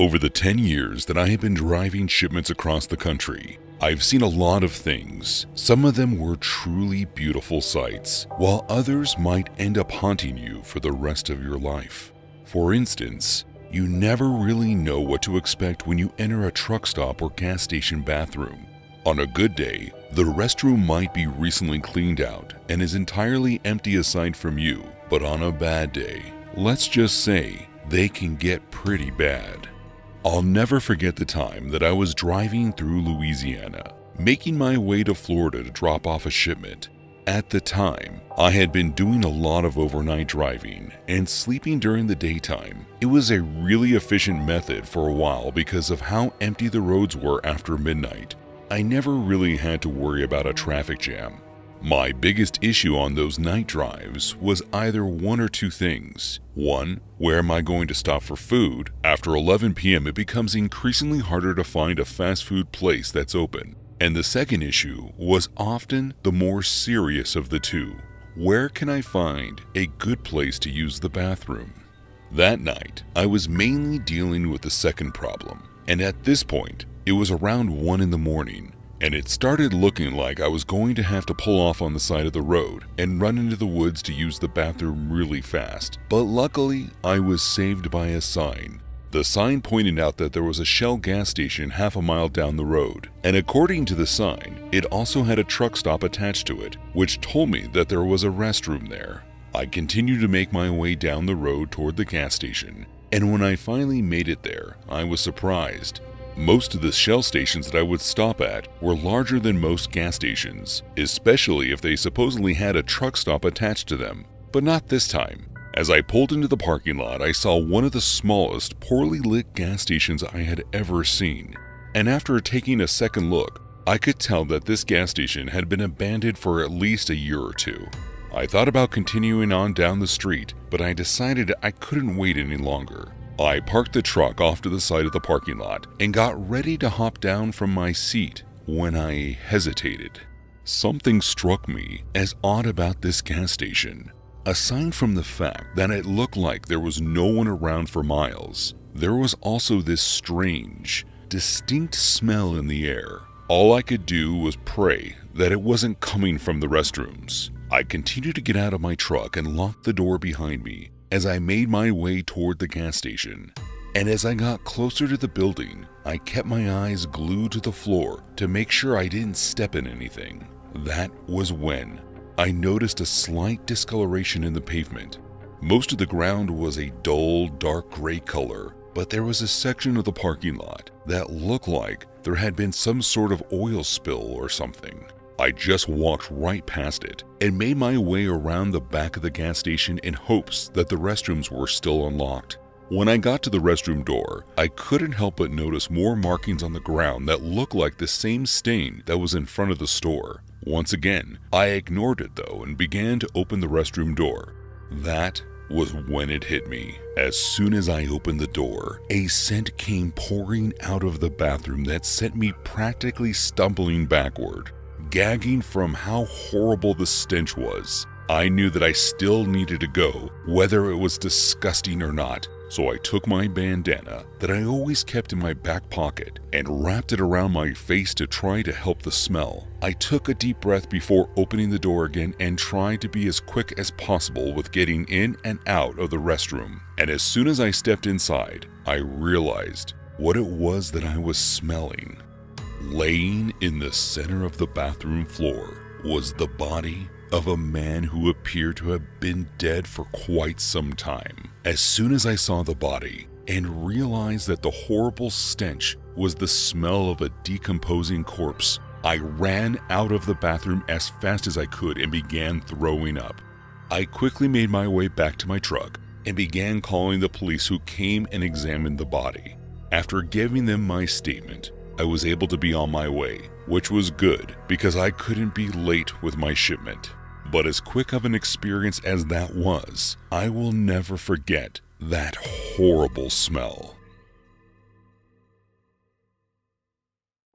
Over the 10 years that I have been driving shipments across the country, I've seen a lot of things. Some of them were truly beautiful sights, while others might end up haunting you for the rest of your life. For instance, you never really know what to expect when you enter a truck stop or gas station bathroom. On a good day, the restroom might be recently cleaned out and is entirely empty aside from you, but on a bad day, let's just say they can get pretty bad. I'll never forget the time that I was driving through Louisiana, making my way to Florida to drop off a shipment. At the time, I had been doing a lot of overnight driving and sleeping during the daytime. It was a really efficient method for a while because of how empty the roads were after midnight. I never really had to worry about a traffic jam. My biggest issue on those night drives was either one or two things. One, where am I going to stop for food? After 11 p.m. it becomes increasingly harder to find a fast food place that's open. And the second issue was often the more serious of the two. Where can I find a good place to use the bathroom? That night, I was mainly dealing with the second problem. And at this point, it was around 1 in the morning. And it started looking like I was going to have to pull off on the side of the road and run into the woods to use the bathroom really fast. But luckily, I was saved by a sign. The sign pointed out that there was a Shell gas station half a mile down the road. And according to the sign, it also had a truck stop attached to it, which told me that there was a restroom there. I continued to make my way down the road toward the gas station. And when I finally made it there, I was surprised. Most of the Shell stations that I would stop at were larger than most gas stations, especially if they supposedly had a truck stop attached to them. But not this time. As I pulled into the parking lot, I saw one of the smallest, poorly lit gas stations I had ever seen. And after taking a second look, I could tell that this gas station had been abandoned for at least a year or two. I thought about continuing on down the street, but I decided I couldn't wait any longer. I parked the truck off to the side of the parking lot and got ready to hop down from my seat when I hesitated. Something struck me as odd about this gas station. Aside from the fact that it looked like there was no one around for miles, there was also this strange, distinct smell in the air. All I could do was pray that it wasn't coming from the restrooms. I continued to get out of my truck and lock the door behind me as I made my way toward the gas station. And as I got closer to the building, I kept my eyes glued to the floor to make sure I didn't step in anything. That was when I noticed a slight discoloration in the pavement. Most of the ground was a dull, dark gray color, but there was a section of the parking lot that looked like there had been some sort of oil spill or something. I just walked right past it and made my way around the back of the gas station in hopes that the restrooms were still unlocked. When I got to the restroom door, I couldn't help but notice more markings on the ground that looked like the same stain that was in front of the store. Once again, I ignored it though and began to open the restroom door. That was when it hit me. As soon as I opened the door, a scent came pouring out of the bathroom that sent me practically stumbling backward. Gagging from how horrible the stench was, I knew that I still needed to go, whether it was disgusting or not. So I took my bandana that I always kept in my back pocket and wrapped it around my face to try to help the smell. I took a deep breath before opening the door again and tried to be as quick as possible with getting in and out of the restroom. And as soon as I stepped inside, I realized what it was that I was smelling. Laying in the center of the bathroom floor was the body of a man who appeared to have been dead for quite some time. As soon as I saw the body and realized that the horrible stench was the smell of a decomposing corpse, I ran out of the bathroom as fast as I could and began throwing up. I quickly made my way back to my truck and began calling the police, who came and examined the body. After giving them my statement, I was able to be on my way, which was good because I couldn't be late with my shipment. But as quick of an experience as that was, I will never forget that horrible smell.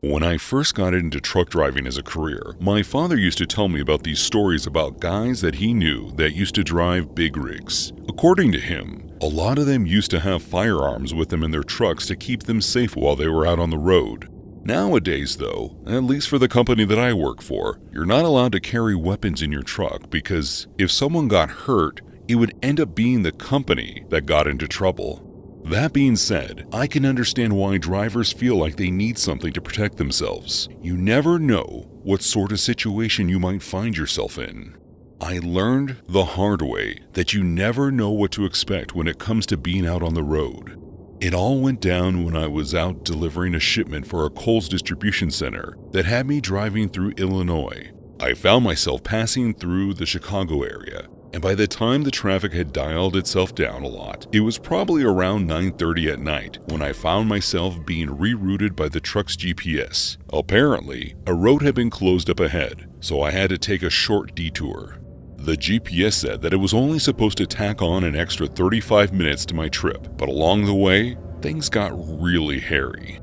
When I first got into truck driving as a career, my father used to tell me about these stories about guys that he knew that used to drive big rigs. According to him, a lot of them used to have firearms with them in their trucks to keep them safe while they were out on the road. Nowadays, though, at least for the company that I work for, you're not allowed to carry weapons in your truck because if someone got hurt, it would end up being the company that got into trouble. That being said, I can understand why drivers feel like they need something to protect themselves. You never know what sort of situation you might find yourself in. I learned the hard way that you never know what to expect when it comes to being out on the road. It all went down when I was out delivering a shipment for a Kohl's distribution center that had me driving through Illinois. I found myself passing through the Chicago area, and by the time the traffic had dialed itself down a lot, it was probably around 9:30 at night when I found myself being rerouted by the truck's GPS. Apparently, a road had been closed up ahead, so I had to take a short detour. The GPS said that it was only supposed to tack on an extra 35 minutes to my trip, but along the way, things got really hairy.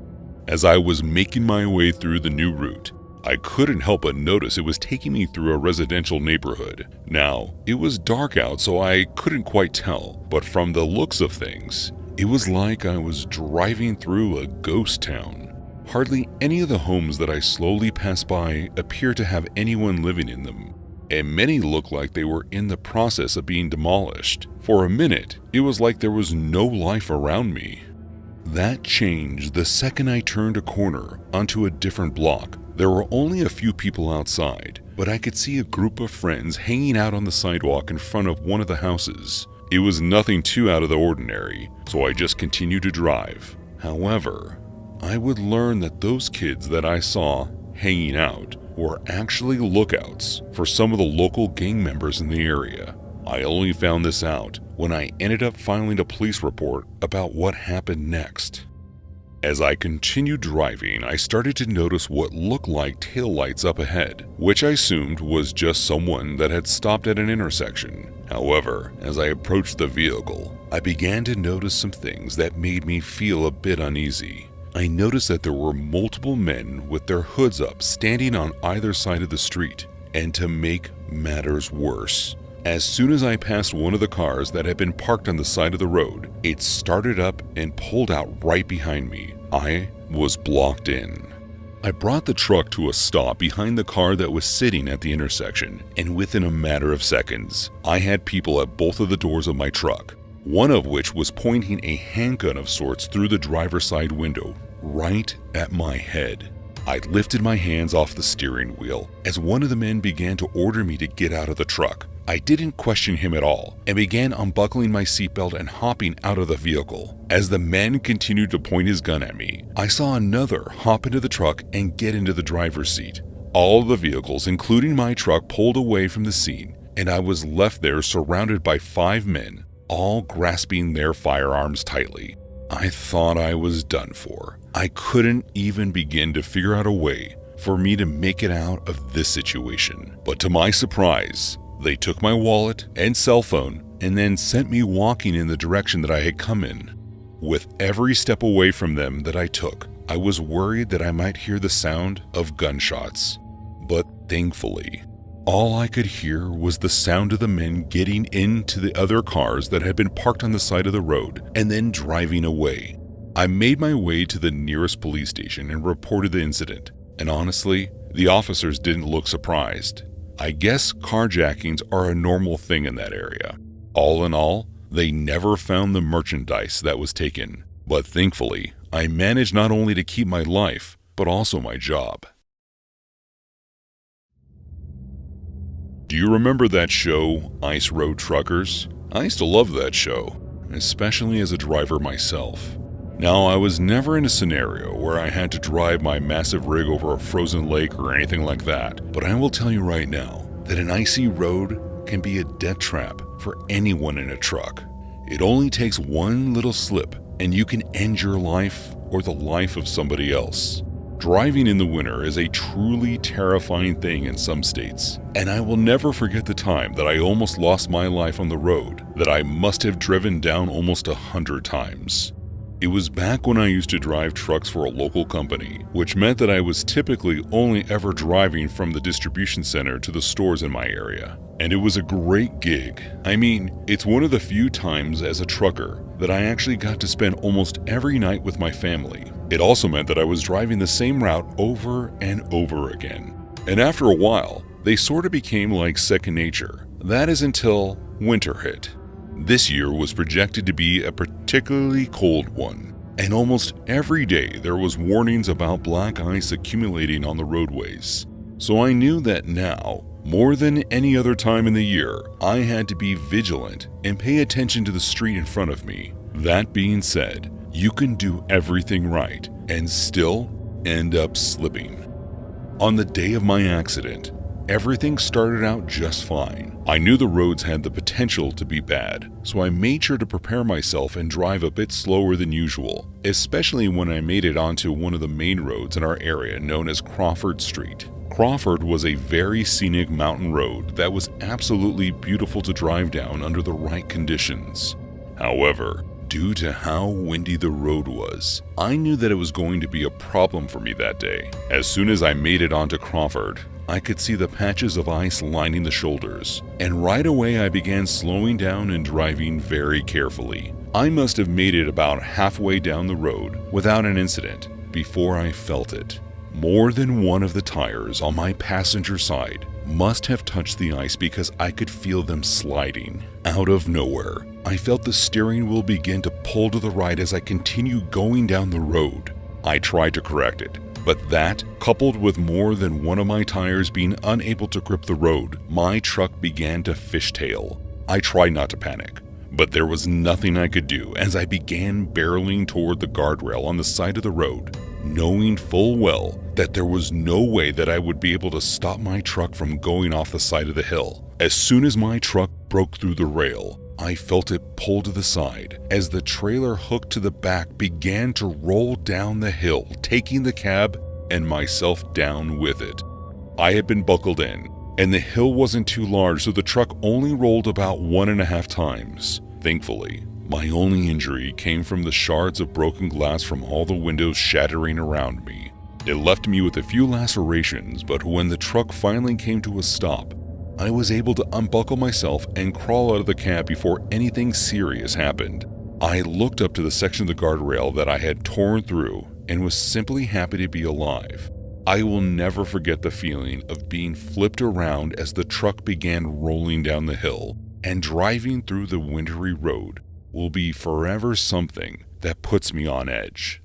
As I was making my way through the new route, I couldn't help but notice it was taking me through a residential neighborhood. Now, it was dark out, so I couldn't quite tell, but from the looks of things, it was like I was driving through a ghost town. Hardly any of the homes that I slowly passed by appeared to have anyone living in them, and many looked like they were in the process of being demolished. For a minute, it was like there was no life around me. That changed the second I turned a corner onto a different block. There were only a few people outside, but I could see a group of friends hanging out on the sidewalk in front of one of the houses. It was nothing too out of the ordinary, so I just continued to drive. However, I would learn that those kids that I saw hanging out were actually lookouts for some of the local gang members in the area. I only found this out when I ended up filing a police report about what happened next. As I continued driving, I started to notice what looked like taillights up ahead, which I assumed was just someone that had stopped at an intersection. However, as I approached the vehicle, I began to notice some things that made me feel a bit uneasy. I noticed that there were multiple men with their hoods up standing on either side of the street. And to make matters worse, as soon as I passed one of the cars that had been parked on the side of the road, it started up and pulled out right behind me. I was blocked in. I brought the truck to a stop behind the car that was sitting at the intersection, and within a matter of seconds, I had people at both of the doors of my truck, one of which was pointing a handgun of sorts through the driver's side window, right at my head. I lifted my hands off the steering wheel as one of the men began to order me to get out of the truck. I didn't question him at all and began unbuckling my seatbelt and hopping out of the vehicle. As the man continued to point his gun at me, I saw another hop into the truck and get into the driver's seat. All of the vehicles, including my truck, pulled away from the scene, and I was left there surrounded by 5 men, all grasping their firearms tightly. I thought I was done for. I couldn't even begin to figure out a way for me to make it out of this situation. But to my surprise, they took my wallet and cell phone and then sent me walking in the direction that I had come in. With every step away from them that I took, I was worried that I might hear the sound of gunshots. But thankfully, all I could hear was the sound of the men getting into the other cars that had been parked on the side of the road and then driving away. I made my way to the nearest police station and reported the incident. And honestly, the officers didn't look surprised. I guess carjackings are a normal thing in that area. All in all, they never found the merchandise that was taken. But thankfully, I managed not only to keep my life, but also my job. Do you remember that show, Ice Road Truckers? I used to love that show, especially as a driver myself. Now, I was never in a scenario where I had to drive my massive rig over a frozen lake or anything like that, but I will tell you right now that an icy road can be a death trap for anyone in a truck. It only takes one little slip and you can end your life or the life of somebody else. Driving in the winter is a truly terrifying thing in some states, and I will never forget the time that I almost lost my life on the road that I must have driven down almost 100 times. It was back when I used to drive trucks for a local company, which meant that I was typically only ever driving from the distribution center to the stores in my area. And it was a great gig. I mean, it's one of the few times as a trucker that I actually got to spend almost every night with my family. It also meant that I was driving the same route over and over again. And after a while, they sort of became like second nature. That is until winter hit. This year was projected to be a particularly cold one, and almost every day there was warnings about black ice accumulating on the roadways. So I knew that now, more than any other time in the year, I had to be vigilant and pay attention to the street in front of me. That being said, you can do everything right and still end up slipping. On the day of my accident, everything started out just fine. I knew the roads had the potential to be bad, so I made sure to prepare myself and drive a bit slower than usual, especially when I made it onto one of the main roads in our area known as Crawford Street. Crawford was a very scenic mountain road that was absolutely beautiful to drive down under the right conditions. However, due to how windy the road was, I knew that it was going to be a problem for me that day. As soon as I made it onto Crawford, I could see the patches of ice lining the shoulders, and right away I began slowing down and driving very carefully. I must have made it about halfway down the road without an incident before I felt it. More than one of the tires on my passenger side must have touched the ice because I could feel them sliding. Out of nowhere, I felt the steering wheel begin to pull to the right as I continued going down the road. I tried to correct it, but that, coupled with more than one of my tires being unable to grip the road, my truck began to fishtail. I tried not to panic, but there was nothing I could do as I began barreling toward the guardrail on the side of the road, knowing full well that there was no way that I would be able to stop my truck from going off the side of the hill. As soon as my truck broke through the rail, I felt it pull to the side as the trailer hooked to the back began to roll down the hill, taking the cab and myself down with it. I had been buckled in, and the hill wasn't too large, so the truck only rolled about 1.5 times. Thankfully, my only injury came from the shards of broken glass from all the windows shattering around me. It left me with a few lacerations, but when the truck finally came to a stop, I was able to unbuckle myself and crawl out of the cab before anything serious happened. I looked up to the section of the guardrail that I had torn through and was simply happy to be alive. I will never forget the feeling of being flipped around as the truck began rolling down the hill, and driving through the wintry road will be forever something that puts me on edge.